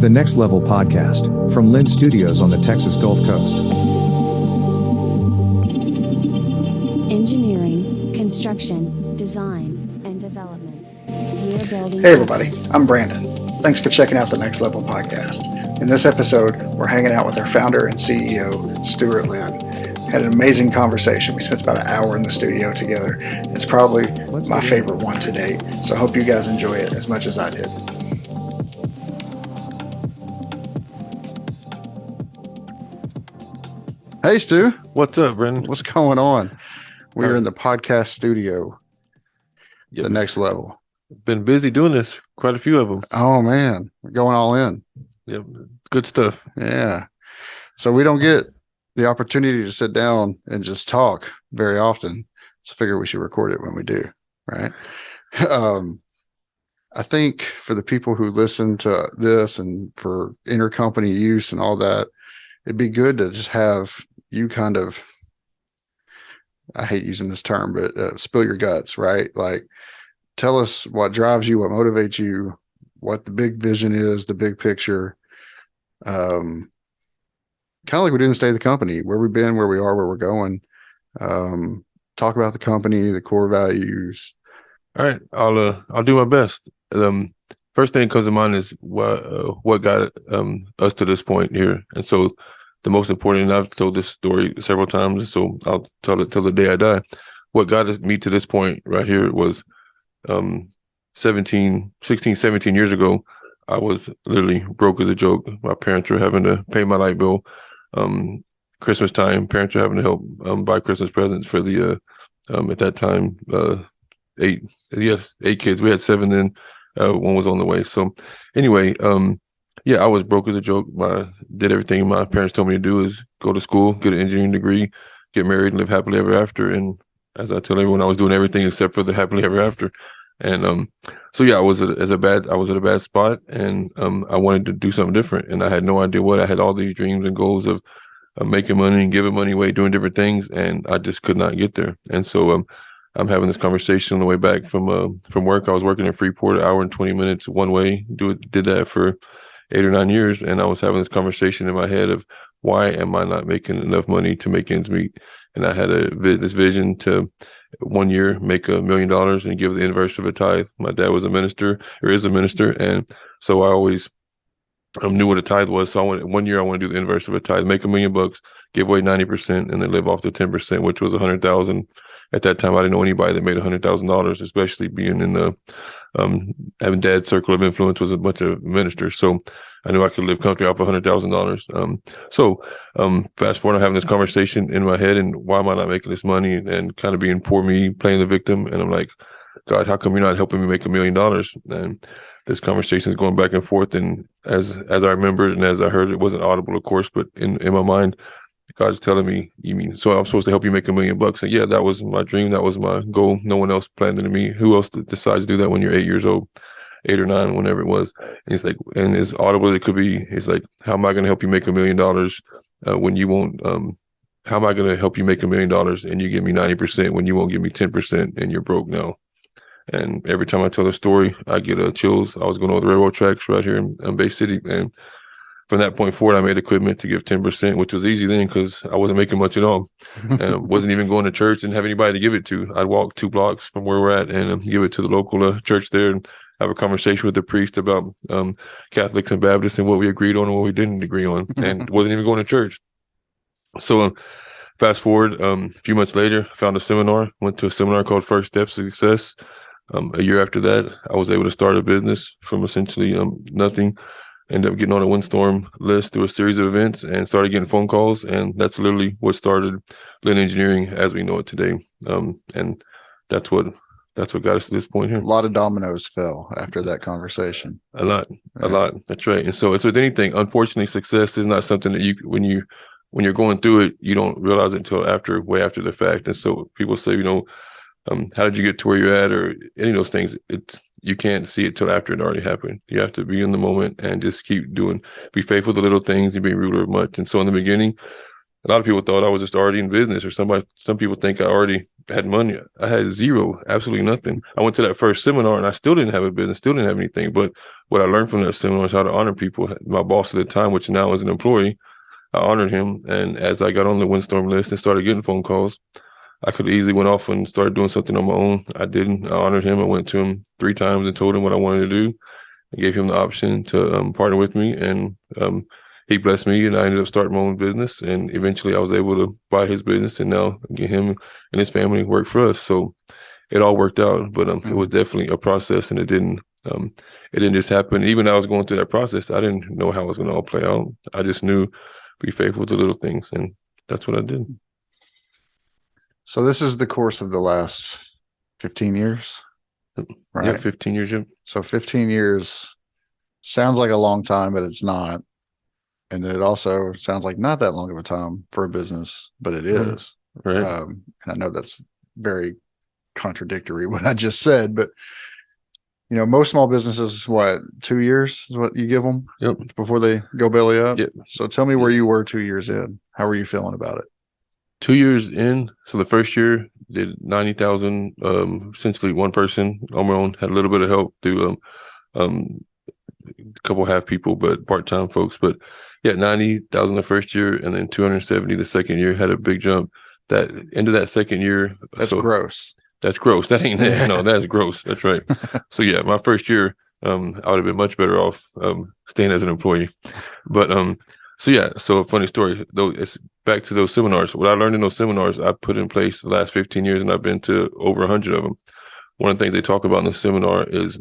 The Next Level Podcast, from Lynn Studios on the Texas Gulf Coast. Engineering, construction, design, and development. We're building. Hey everybody, I'm Brandon. Thanks for checking out the Next Level Podcast. In this episode, we're hanging out with our founder and CEO, Stuart Lynn. Had an amazing conversation. We spent about an hour in the studio together. It's probably my favorite one to date, so I hope you guys enjoy it as much as I did. Hey Stu. What's up, Brendan? What's going on? We're in the podcast studio, Yep. The Next Level. Been busy doing this. Quite a few of them. Oh man, we're going all in. Yep. Good stuff. Yeah. So we don't get the opportunity to sit down and just talk very often. So I figure we should record it when we do, right? I think for the people who listen to this and for intercompany use and all that, it'd be good to just have you kind of, I hate using this term, but spill your guts, right? Like tell us what drives you, what motivates you, what the big vision is, the big picture. Kind of like we do in the state of the company, where we've been, where we are, where we're going. Talk about the company, the core values. All right. I'll do my best. First thing that comes to mind is what got us to this point here. And so the most important, and I've told this story several times, so I'll tell it till the day I die. What got me to this point right here was 16, 17 years ago. I was literally broke as a joke. My parents were having to pay my light bill. Christmas time, parents were having to help buy Christmas presents for the at that time 8 kids. We had 7 then. One was on the way. So anyway, yeah, I was broke as a joke. Did everything my parents told me to do, is go to school, get an engineering degree, get married, and live happily ever after. And as I tell everyone, I was doing everything except for the happily ever after. And so yeah, I was at a bad spot, and I wanted to do something different, and I had no idea what. I had all these dreams and goals of making money and giving money away, doing different things, and I just could not get there. And so I'm having this conversation on the way back from work. I was working in Freeport, an hour and 20 minutes one way. Did that for 8 or 9 years, and I was having this conversation in my head of, why am I not making enough money to make ends meet? And I had this vision to 1 year make $1 million and give the inverse of a tithe. My dad was a minister, or is a minister, and so I always knew what a tithe was. So I wanted 1 year, I want to do the inverse of a tithe, make $1 million, give away 90%, and then live off the 10%, which was $100,000. At that time, I didn't know anybody that made $100,000, especially being in the having dad's circle of influence was a bunch of ministers. So I knew I could live comfortably off $100,000. So fast forward, I'm having this conversation in my head, and why am I not making this money? And kind of being poor me, playing the victim. And I'm like, God, how come you're not helping me make $1 million? And this conversation is going back and forth. And as I remembered and as I heard, it wasn't audible, of course, but in my mind, God's telling me, you mean, so I'm supposed to help you make $1 million? And yeah, that was my dream. That was my goal. No one else planned it to me. Who else decides to do that when you're 8 years old, 8 or 9, whenever it was? And he's like, and as audible as it could be, he's like, how am I going to help you make $1 million when you won't, how am I going to help you make $1 million and you give me 90% when you won't give me 10% and you're broke now? And every time I tell the story, I get chills. I was going over the railroad tracks right here in Bay City, and from that point forward, I made a commitment to give 10%, which was easy then because I wasn't making much at all, and wasn't even going to church and have anybody to give it to. I'd walk 2 blocks from where we're at and give it to the local church there, and have a conversation with the priest about Catholics and Baptists and what we agreed on and what we didn't agree on, and wasn't even going to church. So fast forward, a few months later, I found a seminar, went to a seminar called First Steps to Success. A year after that, I was able to start a business from essentially nothing. Ended up getting on a windstorm list through a series of events and started getting phone calls. And that's literally what started Lynn Engineering as we know it today. And that's what got us to this point here. A lot of dominoes fell after that conversation. A lot. That's right. And so it's with anything. Unfortunately, success is not something that when you're going through it, you don't realize it until way after the fact. And so people say, how did you get to where you're at, or any of those things? You can't see it till after it already happened. You have to be in the moment and just keep be faithful to little things and be ruler of much. And so in the beginning, a lot of people thought I was just already in business, or some people think I already had money. I had zero, absolutely nothing. I went to that first seminar and I still didn't have a business, still didn't have anything. But what I learned from that seminar is how to honor people. My boss at the time, which now is an employee, I honored him. And as I got on the windstorm list and started getting phone calls, I could easily went off and started doing something on my own. I didn't. I honored him. I went to him 3 times and told him what I wanted to do. I gave him the option to partner with me, and he blessed me, and I ended up starting my own business. And eventually I was able to buy his business and now get him and his family work for us. So it all worked out, but it was definitely a process, and it didn't just happen. Even when I was going through that process, I didn't know how it was going to all play out. I just knew be faithful to little things, and that's what I did. So this is the course of the last 15 years, right? Yeah, 15 years. Yep. So 15 years sounds like a long time, but it's not. And then it also sounds like not that long of a time for a business, but it is. Right. And I know that's very contradictory what I just said, but you know, most small businesses, what, 2 years is what you give them before they go belly up? Yep. So tell me where you were 2 years in. How were you feeling about it? 2 years in, so the first year did 90,000. Essentially, one person on my own, had a little bit of help through a couple half people, but part-time folks. But yeah, 90,000 the first year, and then 270 the second year. Had a big jump. That end of that second year. That's gross. That's gross. That ain't no, that's gross. That's right. So yeah, my first year, I would have been much better off staying as an employee. But so yeah, so a funny story though. It's back to those seminars. What I learned in those seminars, I put in place the last 15 years, and I've been to over 100 of them. One of the things they talk about in the seminar is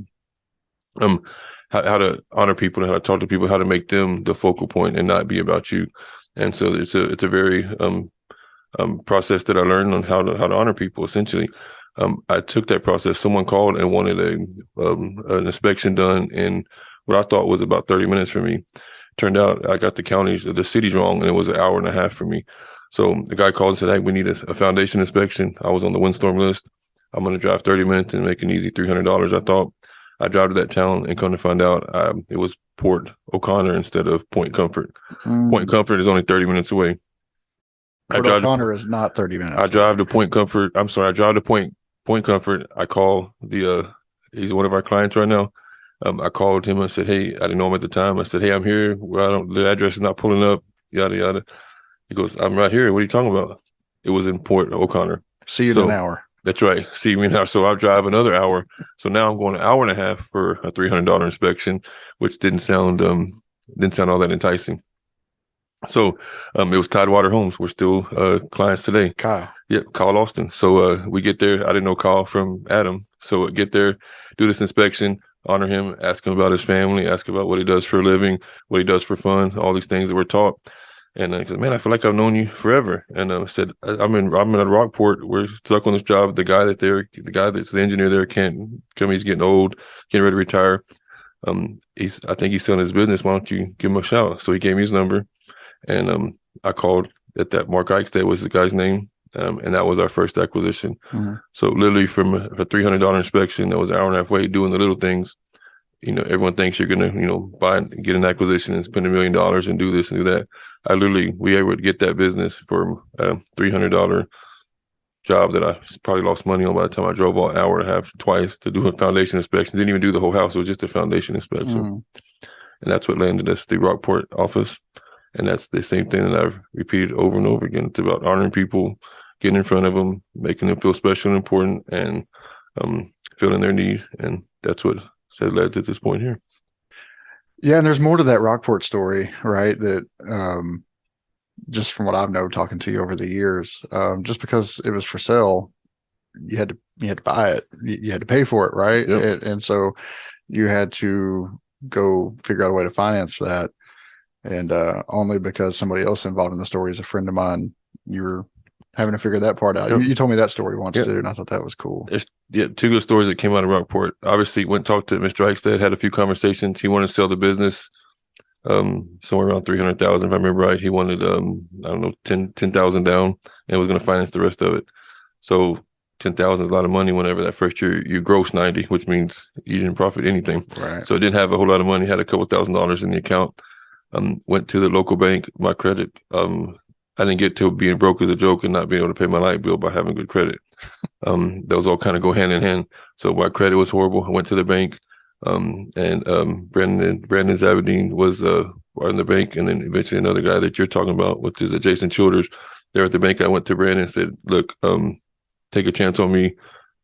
how to honor people and how to talk to people, how to make them the focal point and not be about you. And so it's a very process that I learned on how to honor people. Essentially, I took that process. Someone called and wanted an inspection done in what I thought was about 30 minutes for me. Turned out I got the cities wrong, and it was an hour and a half for me. So the guy called and said, "Hey, we need a foundation inspection." I was on the windstorm list. I'm going to drive 30 minutes and make an easy $300. I thought. I drive to that town and come to find out it was Port O'Connor instead of Point Comfort. Point Comfort is only 30 minutes away. Port O'Connor is not 30 minutes. I drive to Point Comfort. I'm sorry. I drive to Point Comfort. I call he's one of our clients right now. I called him and said, "Hey," I didn't know him at the time. I said, "Hey, I'm here. Well, the address is not pulling up, yada, yada." He goes, "I'm right here. What are you talking about?" It was in Port O'Connor. See you in an hour. That's right. See me now. So I drive another hour. So now I'm going an hour and a half for a $300 inspection, which didn't sound all that enticing. So it was Tidewater Homes. We're still clients today. Kyle. Yeah, Kyle Austin. So we get there. I didn't know Kyle from Adam. So get there, do this inspection, honor him, ask him about his family, ask about what he does for a living, what he does for fun, all these things that we're taught. And I said, "Man, I feel like I've known you forever." And I said, I'm in Rockport. We're stuck on this job. The guy that's the engineer there can't come. He's getting old, getting ready to retire. I think he's selling his business. Why don't you give him a shout?" So he gave me his number, and I called at that. Mark Eichstead was the guy's name. And that was our first acquisition. Mm-hmm. So literally from a $300 inspection, that was an hour and a half wait, doing the little things. You know, everyone thinks you're going to, buy and get an acquisition and spend $1 million and do this and do that. We able to get that business for a $300 job that I probably lost money on by the time I drove an hour and a half twice to do a foundation inspection. Didn't even do the whole house. It was just a foundation inspection. Mm. And that's what landed us the Rockport office. And that's the same thing that I've repeated over and over again. It's about honoring people, getting in front of them, making them feel special and important, and feeling their need. And that's what has led to this point here. Yeah, and there's more to that Rockport story, right? That just from what I've known talking to you over the years, just because it was for sale, you had to buy it, you had to pay for it, right? Yep. And so you had to go figure out a way to finance that, and only because somebody else involved in the story is a friend of mine, you're having to figure that part out. Yep. You told me that story once too, and I thought that was cool. Two good stories that came out of Rockport. Obviously, went and talked to Mr. Eichstead, had a few conversations. He wanted to sell the business somewhere around $300,000, if I remember right. He wanted $10,000 down, and was going to finance the rest of it. So $10,000 is a lot of money. Whenever that first year you gross 90, which means you didn't profit anything. Right. So it didn't have a whole lot of money. Had a couple $1,000s in the account. Went to the local bank. My credit I didn't get to being broke as a joke and not being able to pay my light bill by having good credit. Those all kind of go hand in hand. So my credit was horrible. I went to the bank, and Brandon Zabadine was in the bank, and then eventually another guy that you're talking about, which is Jason Childers. There at the bank, I went to Brandon and said, "Look, take a chance on me.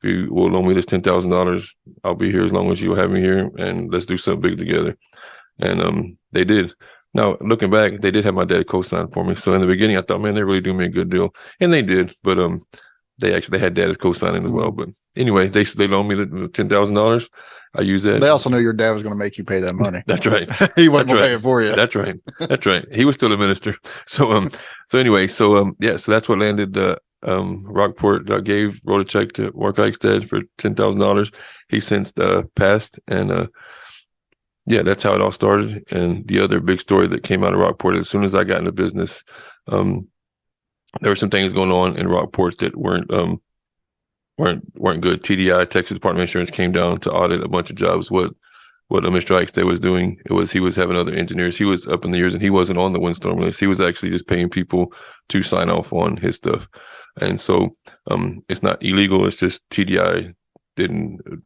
If you will loan me this $10,000, I'll be here as long as you have me here, and let's do something big together." And they did. Now, looking back, they did have my dad co-sign for me. So in the beginning, I thought, man, they really do me a good deal. And they did. But they had dad as co-signing as well. But anyway, they loaned me the $10,000. I use that. They also knew your dad was going to make you pay that money. That's right. He wasn't going to pay it for you. That's right. That's right. He was still a minister. So anyway, so that's what landed Rockport. Wrote a check to Mark Eichstad for $10,000. He since passed, and that's how it all started. And the other big story that came out of Rockport, as soon as I got into business, there were some things going on in Rockport that weren't good. TDI, Texas Department of Insurance, came down to audit a bunch of jobs. What Mr. Eichstad was doing, he was having other engineers. He was up in the years, and he wasn't on the windstorm list. He was actually just paying people to sign off on his stuff. And so it's not illegal. It's just TDI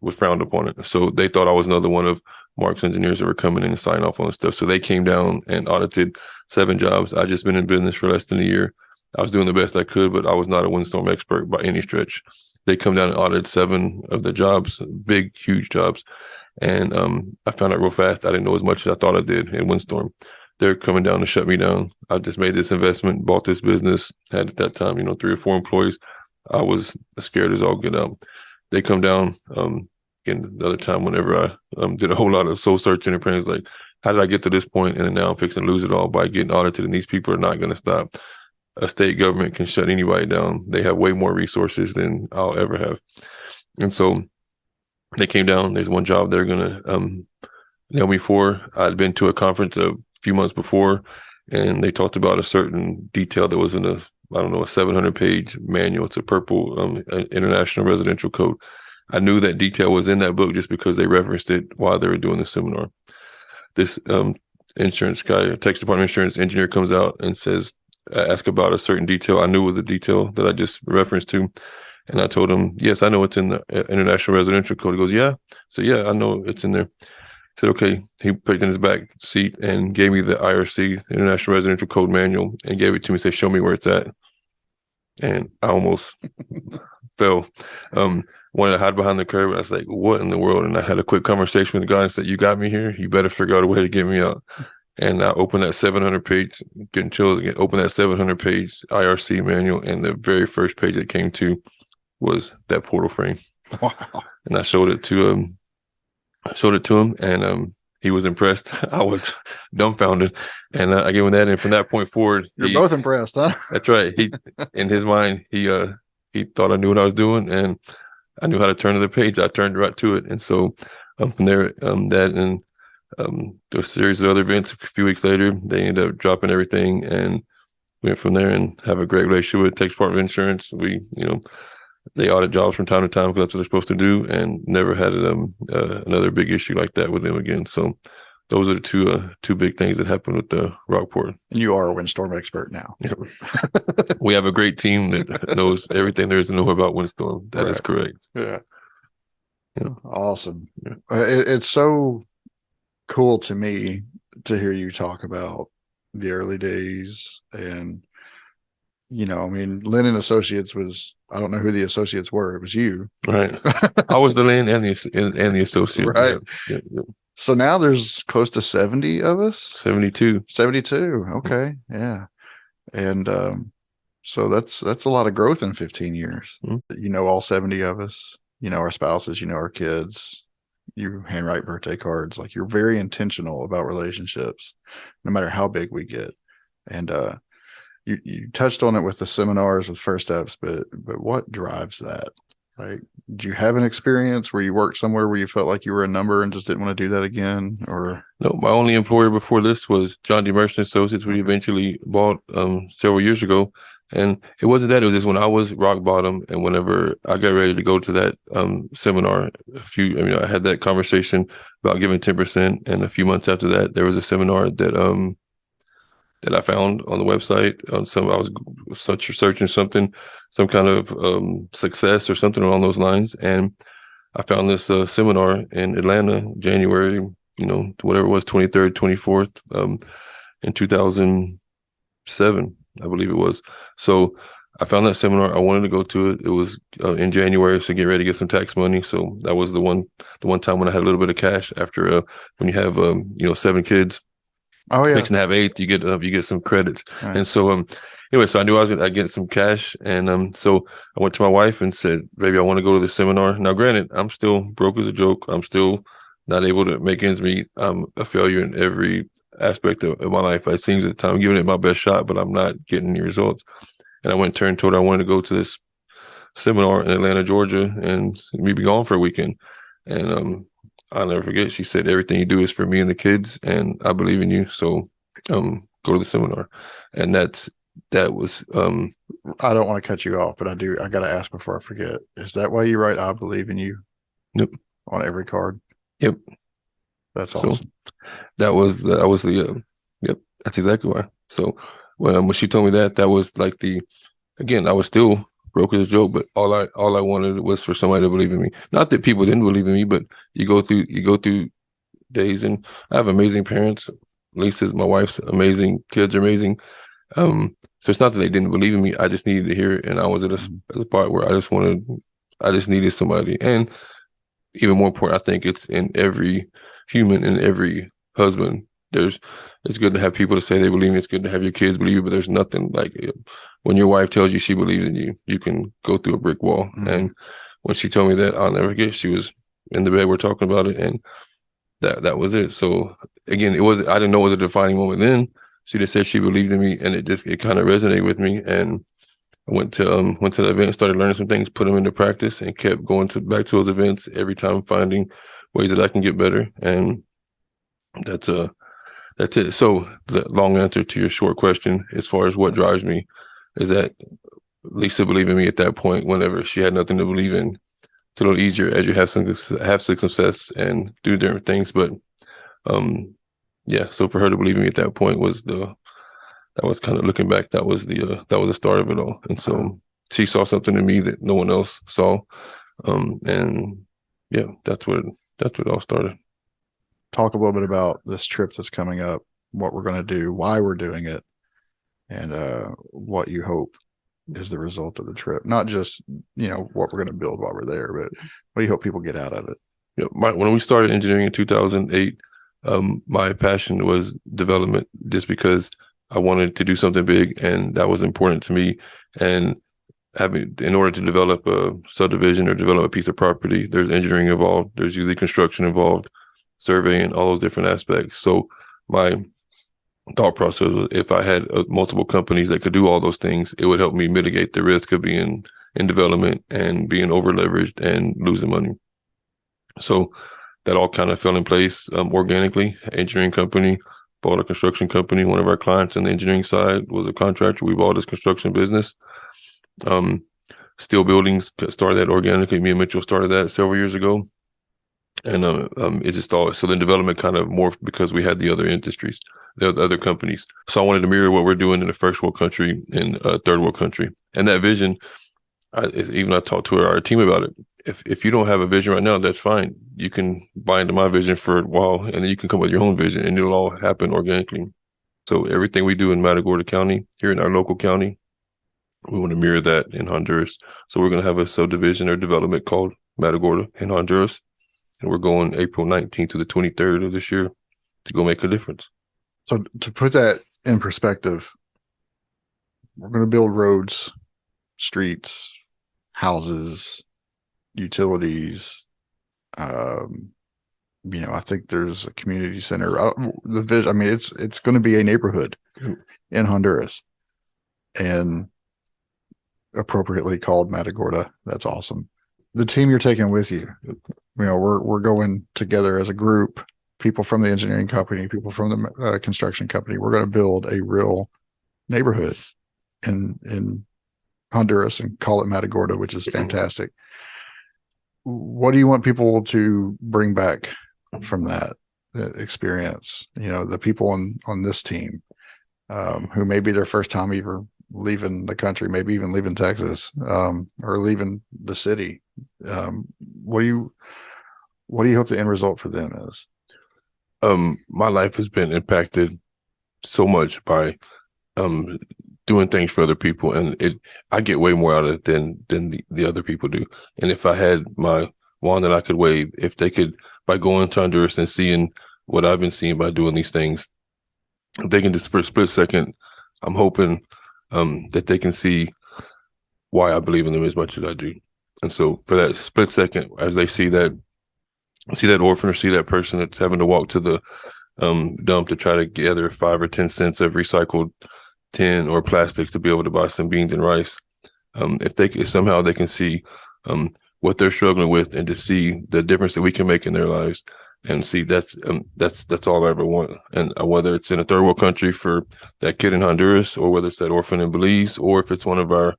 was frowned upon it. So they thought I was another one of Mark's engineers that were coming in and signing off on stuff. So they came down and audited 7 jobs. I just been in business for less than a year. I was doing the best I could, but I was not a windstorm expert by any stretch. They come down and audited 7 of the jobs, big, huge jobs. And I found out real fast I didn't know as much as I thought I did in windstorm. They're coming down to shut me down. I just made this investment, bought this business, had at that time, 3 or 4 employees. I was scared as all get out. They come down again the other time whenever I did a whole lot of soul searching and praying, like, how did I get to this point? And then now I'm fixing to lose it all by getting audited, and these people are not going to stop. A state government can shut anybody down. They have way more resources than I'll ever have. And so they came down. There's one job they're going to nail me for. I'd been to a conference a few months before, and they talked about a certain detail that was in a 700-page manual. It's a purple International Residential Code. I knew that detail was in that book just because they referenced it while they were doing the seminar. This insurance guy, Texas Department of Insurance engineer, comes out and ask about a certain detail. I knew it was the detail that I just referenced to. And I told him, yes, I know it's in the International Residential Code. He goes, yeah. So yeah, I know it's in there. He said, okay. He put it in his back seat and gave me the IRC, the International Residential Code manual, and gave it to me. Said, show me where it's at. And I almost fell. Wanted to hide behind the curb. I was like, what in the world? And I had a quick conversation with the guy and said, you got me here. You better figure out a way to get me out. And I opened that 700-page, getting chills again, opened that 700-page IRC manual, and the very first page that came to was that portal frame. Wow. And I showed it to him. And he was impressed. I was dumbfounded. And I gave him that. And from that point forward, you're both impressed, huh? That's right. He, in his mind, he thought I knew what I was doing, and I knew how to turn to the page. I turned right to it. And so from there, there was a series of other events. A few weeks later, they ended up dropping everything, and went from there and have a great relationship with Texas Department of Insurance. We, they audit jobs from time to time because that's what they're supposed to do, and never had another big issue like that with them again. So those are the two big things that happened with the Rockport. And you are a windstorm expert now. Yep. We have a great team that knows everything there is to know about windstorm. That is correct. Yeah. Yeah. Awesome. Yeah. It's so cool to me to hear you talk about the early days. And Lynn and Associates was, I don't know who the associates were. It was you. Right. I was the Lynn and the associate. Right. Yeah. So now there's close to 70 of us. 72. Okay. Yeah. And so that's a lot of growth in 15 years. Mm-hmm. All 70 of us, our spouses, our kids. You handwrite birthday cards. Like, you're very intentional about relationships, no matter how big we get. And you touched on it with the seminars with First Steps, but what drives that? Like, do you have an experience where you worked somewhere where you felt like you were a number and just didn't want to do that again? Or no, my only employer before this was John D. Merchant Associates, we eventually bought several years ago. And it wasn't that. It was just when I was rock bottom, and whenever I got ready to go to that seminar, I had that conversation about giving 10%. And a few months after that, there was a seminar that that I found on the website. On I was searching something, some kind of success or something along those lines, and I found this seminar in Atlanta, January, whatever it was, 23rd, 24th, in 2007, I believe it was. So I found that seminar. I wanted to go to it. It was in January, so get ready to get some tax money. So that was the one time when I had a little bit of cash after when you have 7 kids. Oh yeah, Fixing to have 8, you get some credits. right. And so anyway, so I knew I'd get some cash, and so I went to my wife and said, "Baby, I want to go to this seminar." Now, granted, I'm still broke as a joke. I'm still not able to make ends meet. I'm a failure in every aspect of my life. It seems at the time I'm giving it my best shot, but I'm not getting any results. And I went and told her I wanted to go to this seminar in Atlanta, Georgia, and we be gone for a weekend. And I'll never forget. She said, "Everything you do is for me and the kids, and I believe in you. So, go to the seminar." And that was I don't want to cut you off, but I got to ask before I forget. Is that why you write "I believe in you"? Yep. On every card. Yep. That's awesome. That was the yep. That's exactly why. So when she told me that was like again, I was still broke as a joke, but all I wanted was for somebody to believe in me. Not that people didn't believe in me, but you go through days, and I have amazing parents. Lisa's, my wife's amazing. Kids are amazing. So it's not that they didn't believe in me. I just needed to hear it, and I was at a part where I just needed somebody. And even more important, I think it's in every human and every husband. It's good to have people to say they believe in you. It's good to have your kids believe you, but there's nothing like when your wife tells you she believes in you, you can go through a brick wall. Mm-hmm. And when she told me that, I'll never forget, she was in the bed, we're talking about it, and that was it. So again, I didn't know it was a defining moment then. She just said she believed in me, and it kind of resonated with me. And I went to the event, started learning some things, put them into practice, and kept going back to those events every time, finding ways that I can get better. And that's it. So the long answer to your short question, as far as what drives me, is that Lisa believed in me at that point. Whenever she had nothing to believe in, it's a little easier as you have some success and do different things. But yeah. So for her to believe in me at that point was kind of, looking back, that was the start of it all. And so she saw something in me that no one else saw. And yeah, that's what it all started. Talk a little bit about this trip that's coming up, what we're going to do, why we're doing it, and what you hope is the result of the trip. Not just, what we're going to build while we're there, but what do you hope people get out of it? Yeah, when we started engineering in 2008, my passion was development, just because I wanted to do something big, and that was important to me. And in order to develop a subdivision or develop a piece of property, there's engineering involved. There's usually construction involved, surveying, all those different aspects. So my thought process was, if I had multiple companies that could do all those things, it would help me mitigate the risk of being in development and being over leveraged and losing money. So that all kind of fell in place organically. Engineering company, bought a construction company. One of our clients on the engineering side was a contractor. We bought his construction business. Steel Buildings, started that organically. Me and Mitchell started that several years ago. And it just all, so then development kind of morphed because we had the other industries, the other companies. So I wanted to mirror what we're doing in a first world country and a third world country. And that vision, I talked to our team about it. If you don't have a vision right now, that's fine. You can buy into my vision for a while, and then you can come with your own vision, and it'll all happen organically. So everything we do in Matagorda County, here in our local county, we want to mirror that in Honduras. So we're going to have a subdivision or development called Matagorda in Honduras. And we're going April 19th to the 23rd of this year to go make a difference. So to put that in perspective, we're going to build roads, streets, houses, utilities. I think there's a community center. The vision, I mean, it's going to be a neighborhood in Honduras, and appropriately called Matagorda. That's awesome. The team you're taking with you, we're going together as a group, people from the engineering company, people from the construction company. We're going to build a real neighborhood in Honduras and call it Matagorda, which is fantastic. What do you want people to bring back from that experience? The people on this team, who may be their first time ever leaving the country, maybe even leaving Texas, or leaving the city. What do you hope the end result for them is? My life has been impacted so much by doing things for other people, and I get way more out of it than the other people do. And if I had my wand that I could wave, if they could, by going to Honduras and seeing what I've been seeing by doing these things, if they can just for a split second, I'm hoping that they can see why I believe in them as much as I do. And so for that split second, as they see that orphan or see that person that's having to walk to the dump to try to gather 5 or 10 cents of recycled tin or plastics to be able to buy some beans and rice, if somehow they can see what they're struggling with, and to see the difference that we can make in their lives, and see that's all I ever want. And whether it's in a third world country for that kid in Honduras, or whether it's that orphan in Belize, or if it's one of our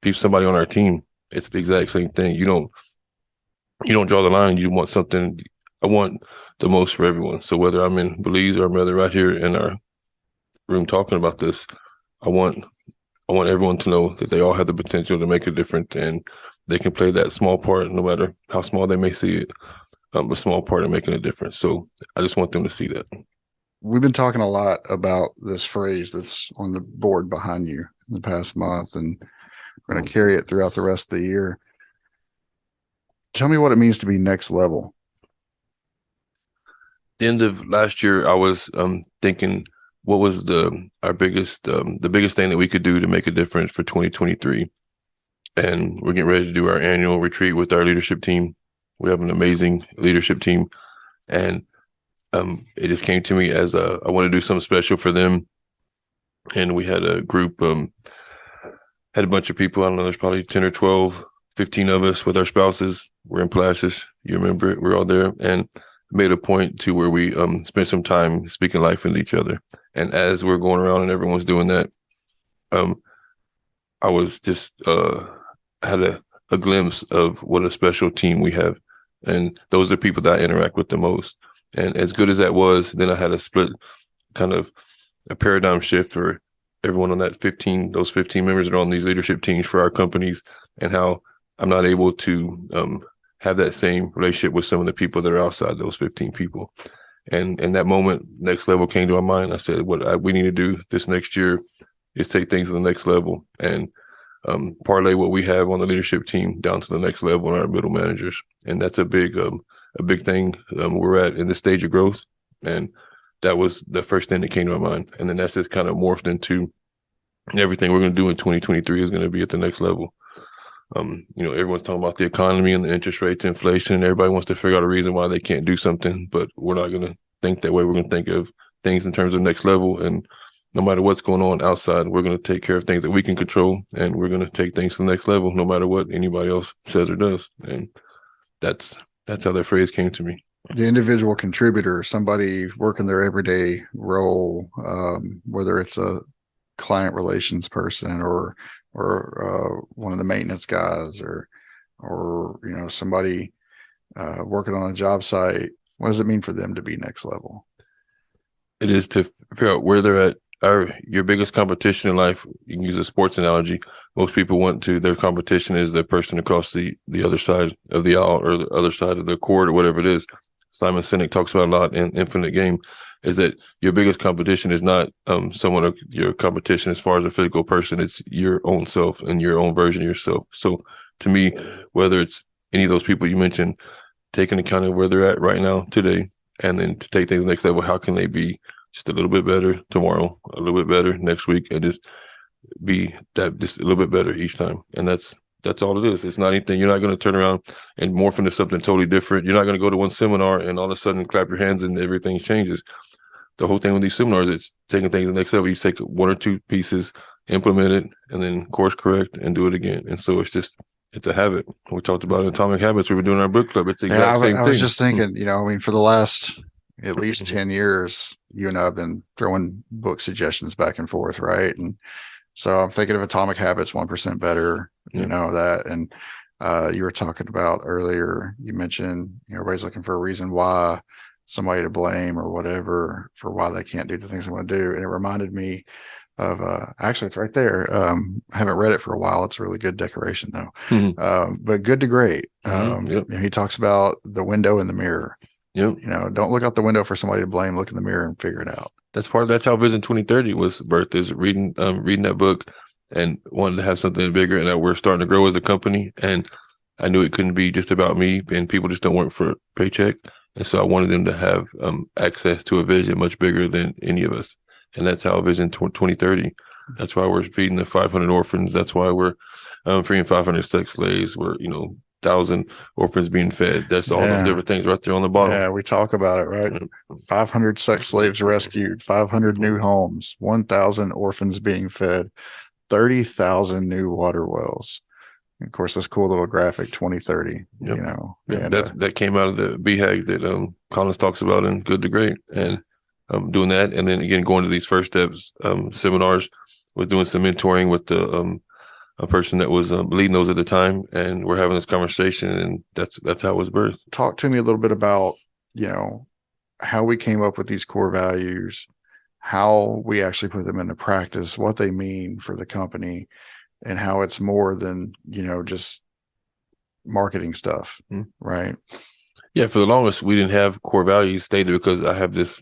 people, somebody on our team, it's the exact same thing. You don't draw the line. You want something. I want the most for everyone. So whether I'm in Belize or whether right here in our room talking about this, I want everyone to know that they all have the potential to make a difference, and they can play that small part, no matter how small they may see it, a small part in making a difference. So I just want them to see that. We've been talking a lot about this phrase that's on the board behind you in the past month, and we're going to carry it throughout the rest of the year. Tell me what it means to be next level. The end of last year, I was thinking, what was the biggest thing that we could do to make a difference for 2023? And we're getting ready to do our annual retreat with our leadership team. We have an amazing leadership team, and it just came to me as I want to do something special for them. And we had a group, had a bunch of people. I don't know, there's probably 10 or 12, 15 of us with our spouses. We're in Palacios. You remember it? We're all there, and made a point to where we spent some time speaking life into each other. And as we're going around and everyone's doing that, I was just had a glimpse of what a special team we have. And those are the people that I interact with the most. And as good as that was, then I had a split, kind of a paradigm shift for everyone on those 15 members that are on these leadership teams for our companies, and how I'm not able to have that same relationship with some of the people that are outside those 15 people. And in that moment, next level came to my mind. I said, what we need to do this next year is take things to the next level, and parlay what we have on the leadership team down to the next level in our middle managers. And that's a big thing we're at in this stage of growth. And that was the first thing that came to my mind. And then that's just kind of morphed into everything we're going to do in 2023 is going to be at the next level. Everyone's talking about the economy and the interest rates, inflation, and everybody wants to figure out a reason why they can't do something, but we're not going to think that way. We're going to think of things in terms of next level, and no matter what's going on outside, we're going to take care of things that we can control, and we're going to take things to the next level, no matter what anybody else says or does. And that's how that phrase came to me. The individual contributor, somebody working their everyday role, whether it's a client relations person or one of the maintenance guys, or somebody working on a job site. What does it mean for them to be next level? It is to figure out where they're at. Your biggest competition in life, you can use a sports analogy. Most people their competition is the person across the other side of the aisle, or the other side of the court, or whatever it is. Simon Sinek talks about a lot in Infinite Game, is that your biggest competition is not your competition as far as a physical person. It's your own self and your own version of yourself. So to me, whether it's any of those people you mentioned, taking account of where they're at right now, today, and then to take things to the next level, how can they be just a little bit better tomorrow, a little bit better next week, and just be that just a little bit better each time. And that's all it is. It's not anything. You're not going to turn around and morph into something totally different. You're not going to go to one seminar and all of a sudden clap your hands and everything changes. The whole thing with these seminars, it's taking things to the next level. You take one or two pieces, implement it, and then course correct and do it again. And so it's a habit. We talked about Atomic Habits. We were doing our book club. It's the exact same thing. I was just thinking, for the last at least 10 years, you and I have been throwing book suggestions back and forth, right? And so I'm thinking of Atomic Habits, 1% Better, that. And you were talking about earlier, you mentioned, everybody's looking for a reason why. somebody to blame or whatever for why they can't do the things they want to do. And it reminded me of actually it's right there. I haven't read it for a while. It's a really good decoration though. But Good to Great. Yep. He talks about the window and the mirror. Yep. Don't look out the window for somebody to blame. Look in the mirror and figure it out. That's how Vision 2030 was birthed, is reading that book and wanting to have something bigger, and that we're starting to grow as a company. And I knew it couldn't be just about me, and people just don't work for a paycheck. And so I wanted them to have access to a vision much bigger than any of us. And that's how Vision 2030. That's why we're feeding the 500 orphans. That's why we're freeing 500 sex slaves. We're 1,000 orphans being fed. That's all those different things right there on the bottom. Yeah, we talk about it, right? 500 sex slaves rescued, 500 new homes, 1,000 orphans being fed, 30,000 new water wells. And of course, this cool little graphic 2030. Yep. And that came out of the BHAG that Collins talks about in Good to Great, and doing that, and then again going to these first steps seminars, was doing some mentoring with the a person that was leading those at the time, and we're having this conversation, and that's how it was birthed. Talk to me a little bit about how we came up with these core values, how we actually put them into practice, what they mean for the company, and how it's more than just marketing stuff, right? Yeah, for the longest we didn't have core values stated because I have this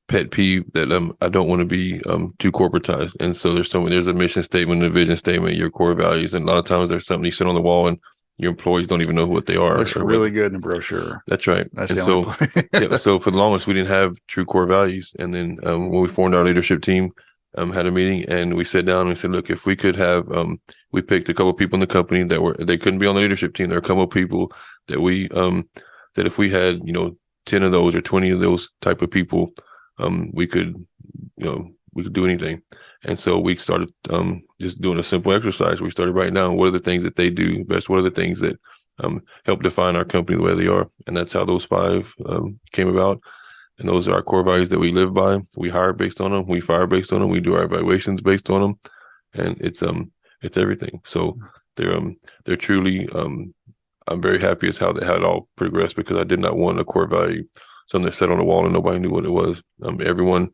pet peeve that I don't want to be too corporatized, and so there's a mission statement, a vision statement, your core values, and a lot of times there's something you sit on the wall and your employees don't even know what they are. Looks really good in a brochure. That's right. That's and the so only so for the longest we didn't have true core values, and then when we formed our leadership team, had a meeting and we sat down and we said, look, if we could have we picked a couple of people in the company they couldn't be on the leadership team. There are a couple of people that we that if we had 10 of those or 20 of those type of people, we could do anything. And so we started just doing a simple exercise. We started writing down what are the things that they do best, what are the things that help define our company the way they are, and that's how those 5 came about. And those are our core values that we live by. We hire based on them, we fire based on them, we do our evaluations based on them, and it's everything. So they're truly I'm very happy as how it all progressed, because I did not want a core value, something that sat on the wall and nobody knew what it was. Everyone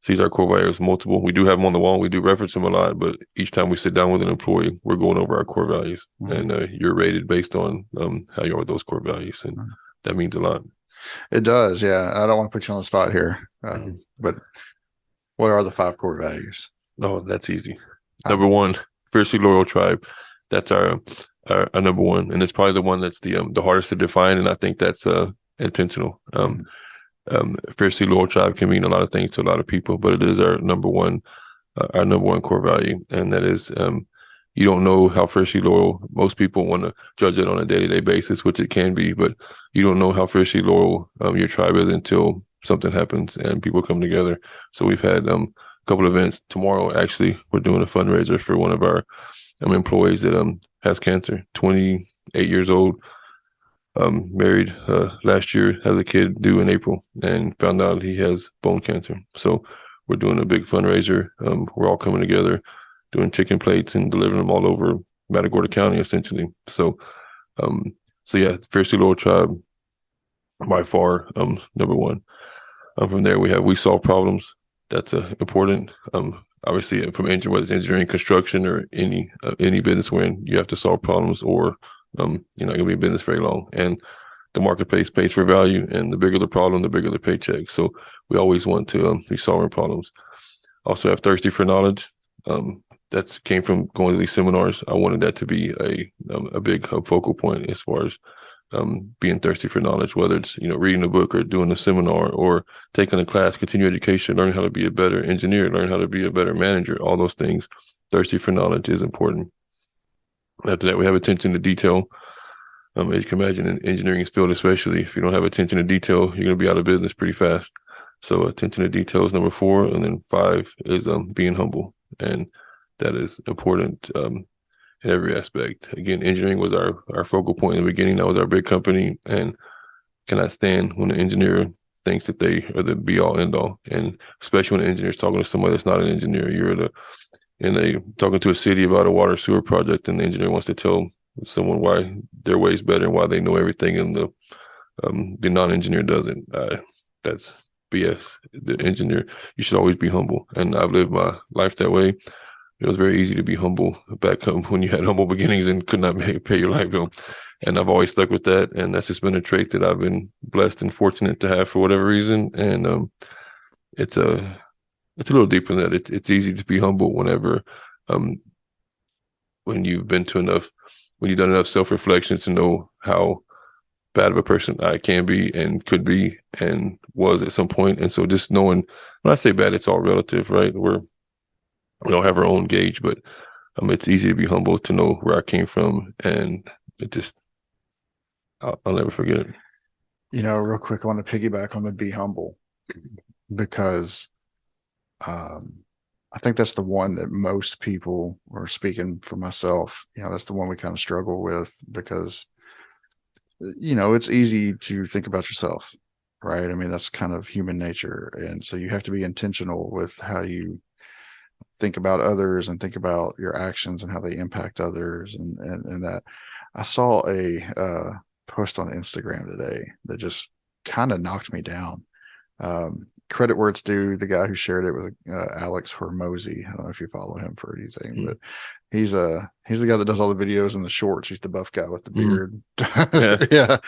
sees our core values multiple. We do have them on the wall. We do reference them a lot, but each time we sit down with an employee, we're going over our core values, and you're rated based on how you are with those core values, and that means a lot. It does, yeah. I don't want to put you on the spot here, but what are the 5 core values? Oh, that's easy. Number 1, fiercely loyal tribe. That's our number 1, and it's probably the one that's the hardest to define, and I think that's intentional. Fiercely loyal tribe can mean a lot of things to a lot of people, but it is our number one core value, and that is you don't know how fiercely loyal. Most people want to judge it on a day-to-day basis, which it can be, but you don't know how fiercely loyal your tribe is until something happens and people come together. So we've had a couple of events. Tomorrow, actually, we're doing a fundraiser for one of our employees that has cancer, 28 years old, married last year, has a kid due in April, and found out he has bone cancer. So we're doing a big fundraiser. We're all coming together, doing chicken plates and delivering them all over Matagorda County, essentially. So yeah, Fiercely Loyal Tribe, by far, number 1. From there, we solve problems. That's important. Obviously, from whether it's engineering, construction, or any business we're in, you have to solve problems, or you're not going to be in business very long. And the marketplace pays for value, and the bigger the problem, the bigger the paycheck. So we always want to be solving problems. Also have thirsty for knowledge. That came from going to these seminars. I wanted that to be a big focal point as far as being thirsty for knowledge, whether it's reading a book or doing a seminar or taking a class, continuing education, learning how to be a better engineer, learning how to be a better manager. All those things, thirsty for knowledge is important. After that, we have attention to detail. As you can imagine, in engineering field, especially, if you don't have attention to detail, you're going to be out of business pretty fast. So attention to detail is number 4, and then 5 is being humble, and that is important in every aspect. Again, engineering was our focal point in the beginning. That was our big company, and cannot stand when an engineer thinks that they are the be all end all, and especially when an engineer is talking to somebody that's not an engineer. You're talking to a city about a water sewer project, and the engineer wants to tell someone why their way is better and why they know everything in the the non-engineer doesn't. That's BS. The engineer, you should always be humble. And I've lived my life that way. It was very easy to be humble back home when you had humble beginnings and could not pay your light bill. And I've always stuck with that. And that's just been a trait that I've been blessed and fortunate to have for whatever reason. And it's a little deeper than that. It's easy to be humble whenever when you've been to enough, when you've done enough self-reflection to know how bad of a person I can be and could be and was at some point. And so just knowing, when I say bad, it's all relative, right? We all have our own gauge, but it's easy to be humble to know where I came from, and it just I'll never forget it. Real quick, I want to piggyback on the be humble, because I think that's the one that most people, or speaking for myself, that's the one we kind of struggle with, because it's easy to think about yourself, right? I mean, that's kind of human nature, and so you have to be intentional with how you think about others and think about your actions and how they impact others, and that. I saw a post on Instagram today that just kind of knocked me down. Credit where it's due. The guy who shared it was Alex Hormozy. I don't know if you follow him for anything, but he's the guy that does all the videos and the shorts. He's the buff guy with the beard. Yeah.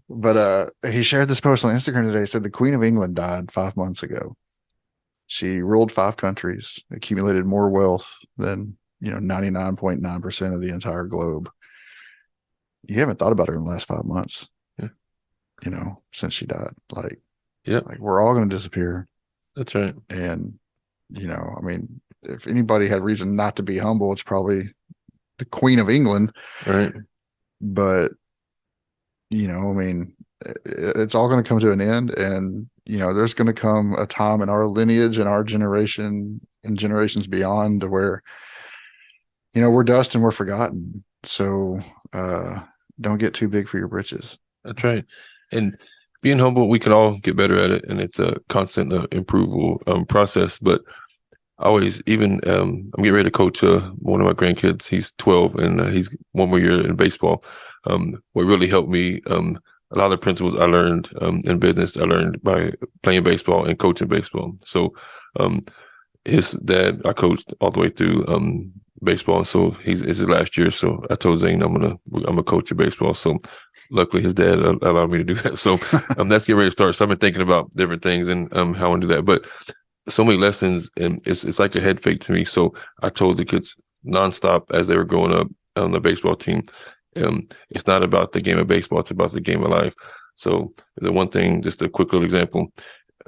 But he shared this post on Instagram today. He said the Queen of England died 5 months ago. She ruled 5 countries, accumulated more wealth than 99.9% of the entire globe. You haven't thought about her in the last 5 months. Yeah. Since she died. Like we're all going to disappear. That's right. And I mean, if anybody had reason not to be humble, it's probably the Queen of England. Right. But I mean, it's all going to come to an end, and there's going to come a time in our lineage and our generation and generations beyond to where we're dust and we're forgotten. So don't get too big for your britches. That's right. And being humble, we can all get better at it, and it's a constant improvable process. But I always, even I'm getting ready to coach one of my grandkids. He's 12, and he's one more year in baseball. What really helped me, a lot of the principles I learned in business, I learned by playing baseball and coaching baseball. So his dad, I coached all the way through baseball. So it's his last year. So I told Zane I'm a coach of baseball. So luckily his dad allowed me to do that. So that's getting ready to start. So I've been thinking about different things and how I want to do that. But so many lessons, and it's like a head fake to me. So I told the kids nonstop as they were growing up on the baseball team, it's not about the game of baseball, it's about the game of life. So the one thing, just a quick little example,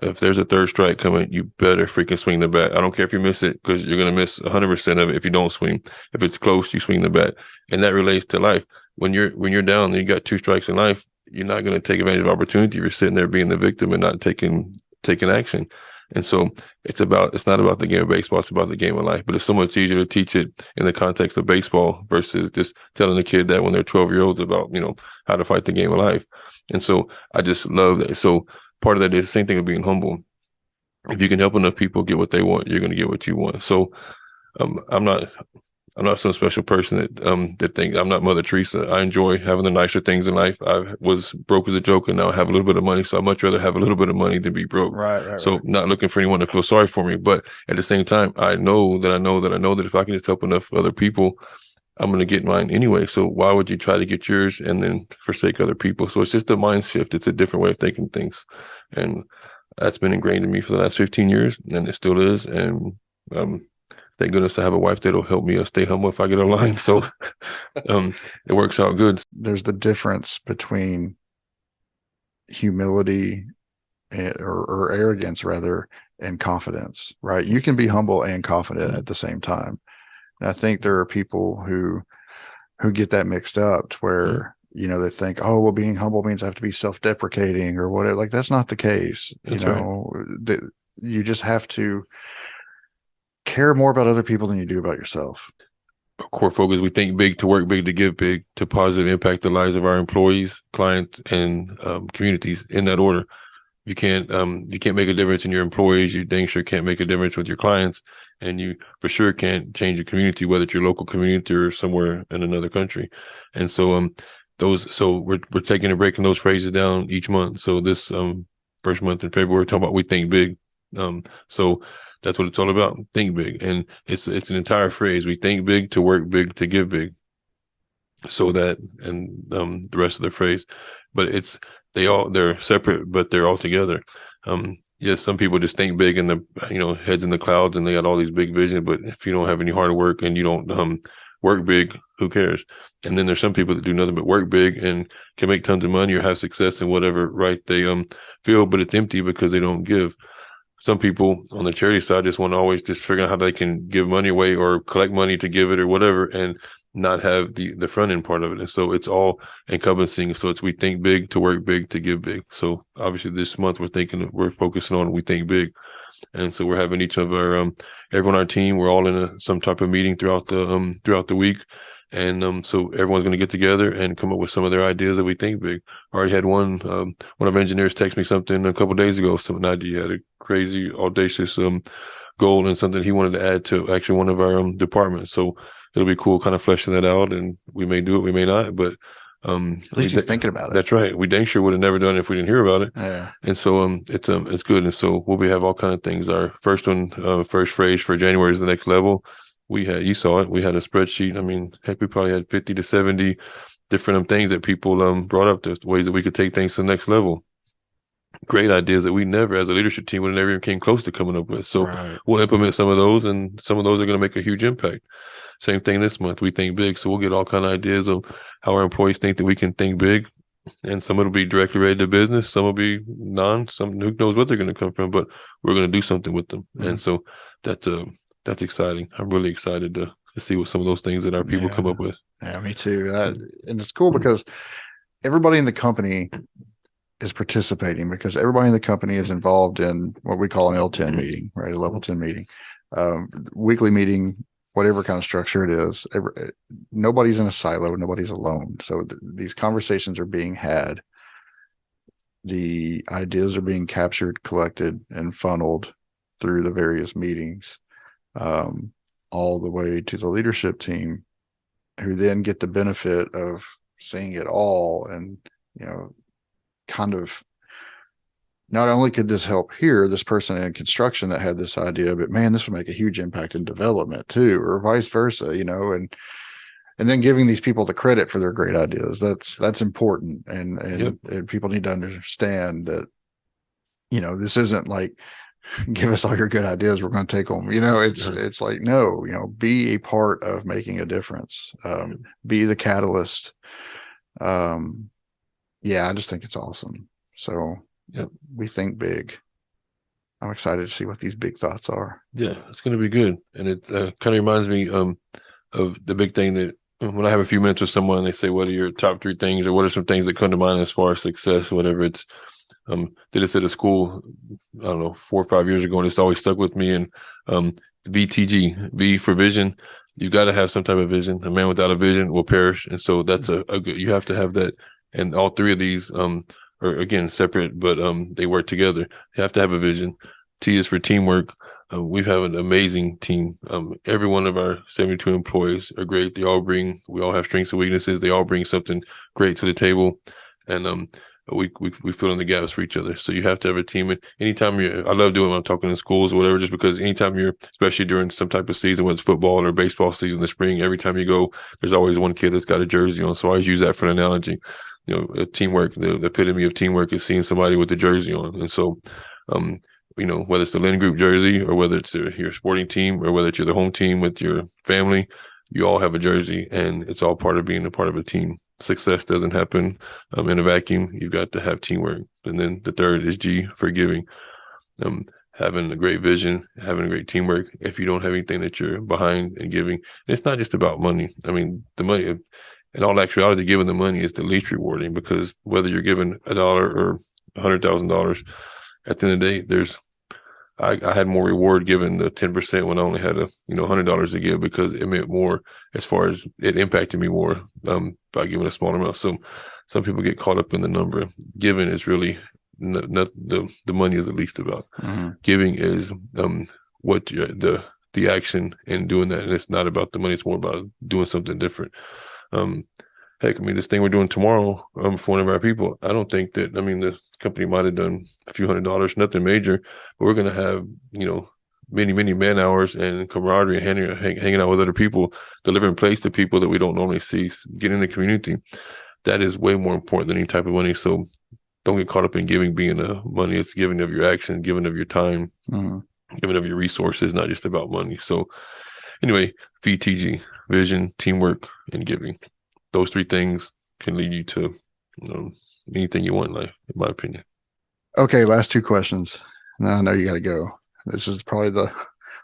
if there's a third strike coming, you better freaking swing the bat. I don't care if you miss it, because you're going to miss 100% of it if you don't swing. If it's close, you swing the bat. And that relates to life. When you're down and you got 2 strikes in life, you're not going to take advantage of opportunity. You're sitting there being the victim and not taking action. And so it's not about the game of baseball, it's about the game of life. But it's so much easier to teach it in the context of baseball versus just telling the kid that when they're 12-year-olds about, how to fight the game of life. And so I just love that. So part of that is the same thing with being humble. If you can help enough people get what they want, you're going to get what you want. So I'm not some special person that think I'm not Mother Teresa. I enjoy having the nicer things in life. I was broke as a joke, and now I have a little bit of money. So I'd much rather have a little bit of money than be broke. Right. So not looking for anyone to feel sorry for me. But at the same time, I know that if I can just help enough other people, I'm going to get mine anyway. So why would you try to get yours and then forsake other people? So it's just a mind shift. It's a different way of thinking things. And that's been ingrained in me for the last 15 years, and it still is. And thank goodness I have a wife that'll help me stay humble if I get online. So it works out good. There's the difference between humility or arrogance, rather, and confidence, right? You can be humble and confident at the same time. And I think there are people who get that mixed up to where, they think, oh, well, being humble means I have to be self-deprecating or whatever. Like, that's not the case. That's You just have to care more about other people than you do about yourself. Our core focus, we think big to work big to give big to positive impact the lives of our employees, clients, and communities, in that order. You can't make a difference in your employees. You dang sure can't make a difference with your clients, and you for sure can't change your community, whether it's your local community or somewhere in another country. And so so we're taking and breaking those phrases down each month. So this first month in February, we're talking about we think big. So that's what it's all about. Think big, and it's an entire phrase. We think big to work big to give big. So that and the rest of the phrase, but they're separate, but they're all together. Yes, some people just think big and heads in the clouds and they got all these big visions, but if you don't have any hard work and you don't work big, who cares? And then there's some people that do nothing but work big and can make tons of money or have success in whatever right they feel, but it's empty because they don't give. Some people on the charity side just want to always just figure out how they can give money away or collect money to give it or whatever, and not have the front end part of it. And so it's all encompassing. So we think big to work big to give big. So obviously this month we're focusing on we think big. And so we're having each of our everyone on our team, we're all in some type of meeting throughout the week. And so everyone's going to get together and come up with some of their ideas that we think big. I already had one of our engineers text me something a couple of days ago, an idea, had a crazy, audacious goal and something he wanted to add to actually one of our departments. So it'll be cool kind of fleshing that out, and we may do it, we may not, but at least he's thinking about it. That's right. We dang sure would have never done it if we didn't hear about it. Yeah. And so it's good. And so we'll have all kind of things. Our first phrase for January is the next level. You saw it. We had a spreadsheet. I mean, heck, we probably had 50 to 70 different things that people brought up, the ways that we could take things to the next level. Great ideas that we never, as a leadership team, would have never even came close to coming up with. So we'll implement some of those, and some of those are going to make a huge impact. Same thing this month. We think big. So we'll get all kind of ideas of how our employees think that we can think big. And some of it'll be directly related to business. Some will be some who knows what they're going to come from, but we're going to do something with them. Mm-hmm. And so that's exciting. I'm really excited to see what some of those things that our people come up with. Yeah, me too. And it's cool because everybody in the company is participating, because everybody in the company is involved in what we call an L10 meeting, right? A level 10 meeting, weekly meeting, whatever kind of structure it is. Nobody's in a silo. Nobody's alone. So these conversations are being had. The ideas are being captured, collected, and funneled through the various meetings, all the way to the leadership team, who then get the benefit of seeing it all. And, kind of, not only could this help here, this person in construction that had this idea, but man, this would make a huge impact in development too, or vice versa, and then giving these people the credit for their great ideas. That's important. And people need to understand that, this isn't like, give us all your good ideas, we're going to take them. It's like, no, be a part of making a difference. Be the catalyst. I just think it's awesome. So we think big. I'm excited to see what these big thoughts are. Yeah, it's going to be good. And it kind of reminds me of the big thing that when I have a few minutes with someone, they say, what are your top 3 things, or what are some things that come to mind as far as success, whatever it's, did this at a school, I don't know, 4 or 5 years ago, and it's always stuck with me. And VTG, V for vision. You got to have some type of vision. A man without a vision will perish. And so that's a good, you have to have that. And all 3 of these are, again, separate, but they work together. You have to have a vision. T is for teamwork. We have an amazing team. Every one of our 72 employees are great. We all have strengths and weaknesses. They all bring something great to the table. And we fill in the gaps for each other. So you have to have a team. And anytime I love doing when I'm talking in schools or whatever, just because anytime especially during some type of season, whether it's football or baseball season in the spring, every time you go, there's always one kid that's got a jersey on. So I always use that for an analogy. Teamwork, the epitome of teamwork is seeing somebody with the jersey on. And so, whether it's the Lynn Group jersey, or whether it's your sporting team, or whether it's the home team with your family, you all have a jersey, and it's all part of being a part of a team. Success doesn't happen in a vacuum. You've got to have teamwork. And then the third is G for giving. Having a great vision, having a great teamwork. If you don't have anything that you're behind and giving, it's not just about money. I mean, the money, in all actuality, giving the money is the least rewarding, because whether you're given $1 or $100,000, at the end of the day, I had more reward giving the 10% when I only had $100 to give, because it meant more as far as it impacted me more by giving a smaller amount. So some people get caught up in the number. Giving is really not the money is the least about. Mm-hmm. Giving is what the action in doing that, and it's not about the money. It's more about doing something different. heck, I mean, this thing we're doing tomorrow for one of our people, I don't think that, I mean, the company might have done a few $100s, nothing major, but we're going to have, many, many man hours and camaraderie and hanging out with other people, delivering plates to people that we don't normally see, getting in the community. That is way more important than any type of money. So don't get caught up in giving being money. It's giving of your action, giving of your time, giving of your resources, not just about money. So anyway, VTG, vision, teamwork, and giving. Those three things can lead you to anything you want in life, in my opinion. Okay, last two questions. Now I know you got to go. This is probably the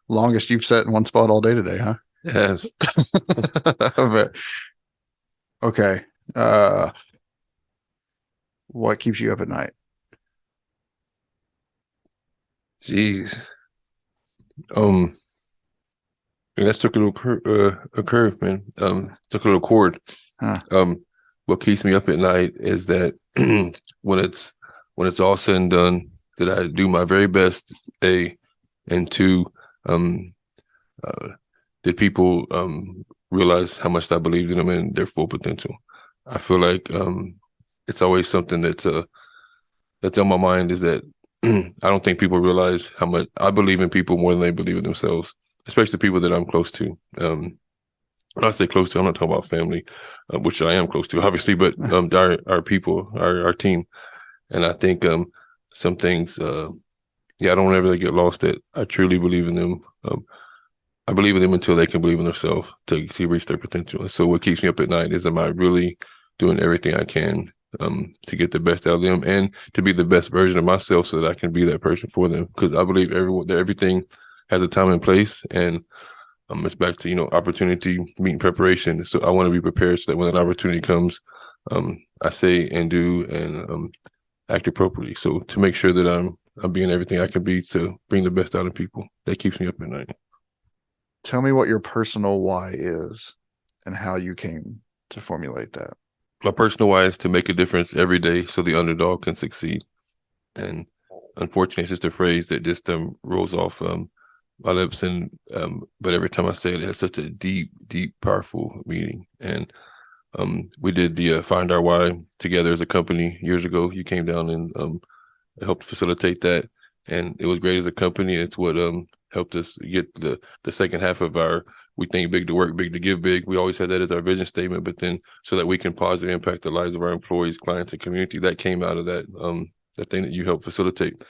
longest you've sat in one spot all day today, huh? It has. But, okay. What keeps you up at night? Jeez. Let's took a little curve, man. Took a little chord. Huh. What keeps me up at night is that when it's all said and done, that I do my very best, A, and two, did people realize how much I believed in them and their full potential. I feel like it's always something that's on my mind, is that I don't think people realize how much I believe in people more than they believe in themselves, especially the people that I'm close to. When I say close to, I'm not talking about family, which I am close to, obviously, but our people, our team. And I think some things, I don't ever get lost that I truly believe in them. I believe in them until they can believe in themselves to reach their potential. And so what keeps me up at night is, am I really doing everything I can to get the best out of them and to be the best version of myself so that I can be that person for them? Because I believe everything has a time and place, and it's back to, opportunity, meeting preparation. So I want to be prepared so that when that opportunity comes, I say and do and act appropriately. So to make sure that I'm being everything I can be to bring the best out of people, that keeps me up at night. Tell me what your personal why is and how you came to formulate that. My personal why is to make a difference every day so the underdog can succeed. And unfortunately, it's just a phrase that just rolls off my lips. And but every time I say it, it has such a deep, deep, powerful meaning. And we did the Find Our Why together as a company years ago. You came down and helped facilitate that. And it was great as a company. It's what helped us get the second half of our "we think big to work big to give big." We always had that as our vision statement, but then so that we can positively impact the lives of our employees, clients, and community, that came out of that that thing that you helped facilitate.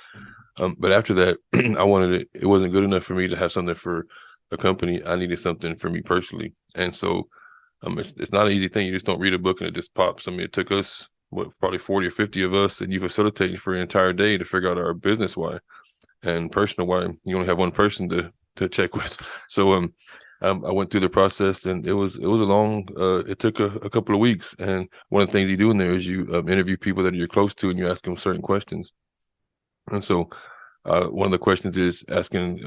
But after that, I wanted it. It wasn't good enough for me to have something for a company. I needed something for me personally, and so it's not an easy thing. You just don't read a book and it just pops. I mean, it took us probably 40 or 50 of us, and you facilitated for an entire day to figure out our business why and personal why. You only have one person to check with. So I went through the process, and it was a long. It took a couple of weeks, and one of the things you do in there is you interview people that you're close to, and you ask them certain questions. And so one of the questions is asking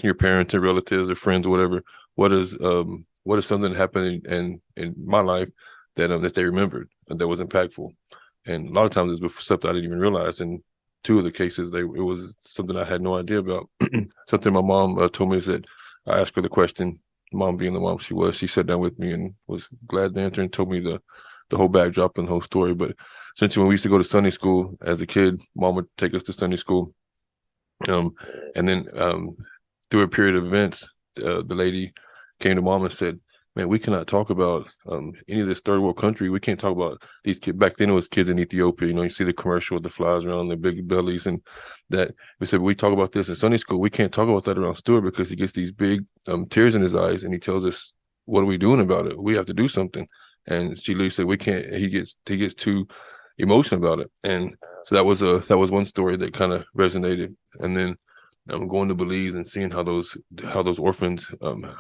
your parents or relatives or friends or whatever, what is something that happened in my life that they remembered and that was impactful. And a lot of times it was stuff that I didn't even realize. And two of the cases, it was something I had no idea about. Something my mom told me is that I asked her the question, mom being the mom she was, she sat down with me and was glad to answer and told me the whole backdrop and the whole story. But essentially, when we used to go to Sunday school as a kid, mom would take us to Sunday school. And then through a period of events, the lady came to mom and said, "Man, we cannot talk about any of this third world country. We can't talk about these kids." Back then, it was kids in Ethiopia. You see the commercial with the flies around their big bellies, and that we said, "We talk about this in Sunday school. We can't talk about that around Stuart because he gets these big tears in his eyes, and he tells us, what are we doing about it? We have to do something." And she literally said, "We can't." He gets too emotional about it, and so that was one story that kind of resonated. And then going to Belize and seeing how those orphans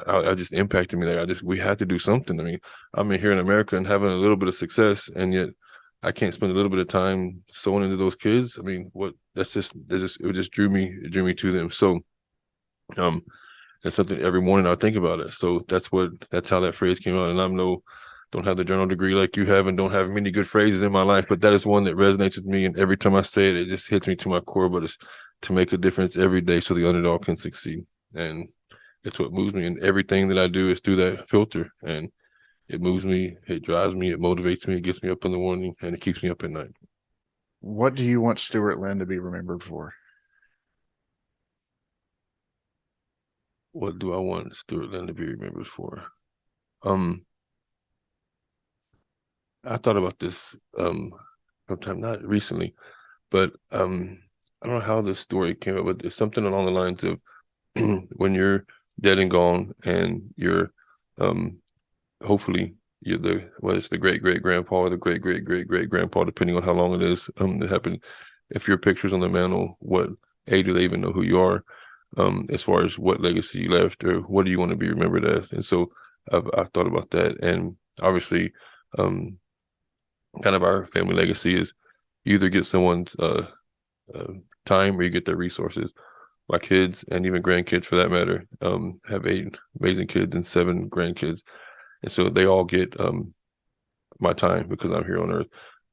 how just impacted me. We had to do something. I mean, I'm here in America and having a little bit of success, and yet I can't spend a little bit of time sewing into those kids. I mean, it just drew me to them. So that's something every morning I think about it. So that's how that phrase came out. And don't have the journal degree like you have, and don't have many good phrases in my life, but that is one that resonates with me. And every time I say it, it just hits me to my core. But it's to make a difference every day so the underdog can succeed. And it's what moves me. And everything that I do is through that filter. And It moves me, it drives me, it motivates me, it gets me up in the morning, and it keeps me up at night. What do you want Stuart Lynn to be remembered for? What do I want Stuart Lynn to be remembered for? I thought about this sometime, not recently, but I don't know how this story came up, but it's something along the lines of when you're dead and gone, and you're hopefully you're the great great grandpa or the great great great great grandpa, depending on how long it is that happened. If your picture's on the mantle, what A, do they even know who you are? As far as what legacy you left, or what do you want to be remembered as? And so I've thought about that, and obviously, kind of our family legacy is you either get someone's time or you get their resources. My kids, and even grandkids for that matter, have 8 amazing kids and 7 grandkids, and so they all get my time because I'm here on Earth.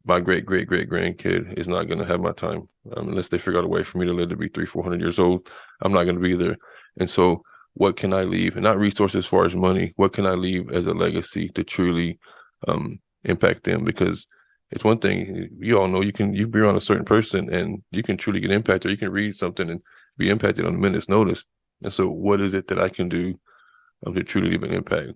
My great great great grandkid is not going to have my time unless they figure out a way for me to live to be 300-400 years old. I'm not going to be there, and so what can I leave? And not resources as far as money. What can I leave as a legacy to truly impact them? Because it's one thing, you all know, you be around a certain person and you can truly get impacted, or you can read something and be impacted on a minute's notice. And so what is it that I can do to truly leave an impact?